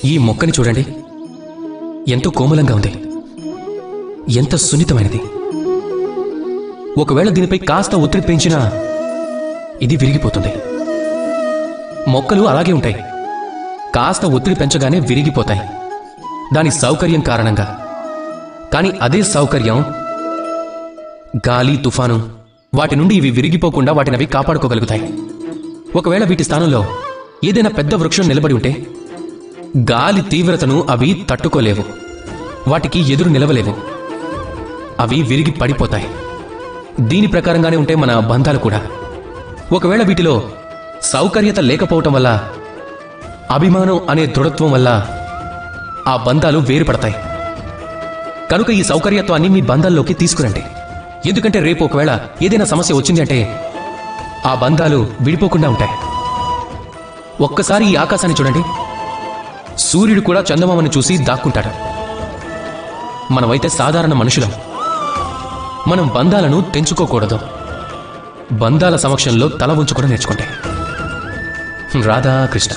ఈ మొక్కని చూడండి, ఎంతో కోమలంగా ఉంది, ఎంత సున్నితమైనది. ఒకవేళ దీనిపై కాస్త ఒత్తిడి పెంచినా ఇది విరిగిపోతుంది. మొక్కలు అలాగే ఉంటాయి, కాస్త ఒత్తిడి పెంచగానే విరిగిపోతాయి దాని సౌకర్యం కారణంగా. కానీ అదే సౌకర్యం గాలి, తుఫాను వాటి నుండి ఇవి విరిగిపోకుండా వాటినవి కాపాడుకోగలుగుతాయి. ఒకవేళ వీటి స్థానంలో ఏదైనా పెద్ద వృక్షం నిలబడి ఉంటే గాలి తీవ్రతను అవి తట్టుకోలేవు, వాటికి ఎదురు నిలవలేవు, అవి విరిగి పడిపోతాయి. దీని ప్రకారంగానే ఉంటే మన బంధాలు కూడా. ఒకవేళ వీటిలో సౌకర్యత లేకపోవటం వల్ల, అభిమానం అనే దృఢత్వం వల్ల ఆ బంధాలు వేరుపడతాయి. కనుక ఈ సౌకర్యత్వాన్ని మీ బంధాల్లోకి తీసుకురండి. ఎందుకంటే రేపు ఒకవేళ ఏదైనా సమస్య వచ్చింది అంటే ఆ బంధాలు విడిపోకుండా ఉంటాయి. ఒక్కసారి ఈ ఆకాశాన్ని చూడండి, సూర్యుడు కూడా చందమామని చూసి దాక్కుంటాడు. మనమైతే సాధారణ మనుషులం. మనం బంధాలను తెంచుకోకూడదు, బంధాల సమక్షంలో తల ఉంచుకోవడం నేర్చుకుంటే. రాధాకృష్ణ.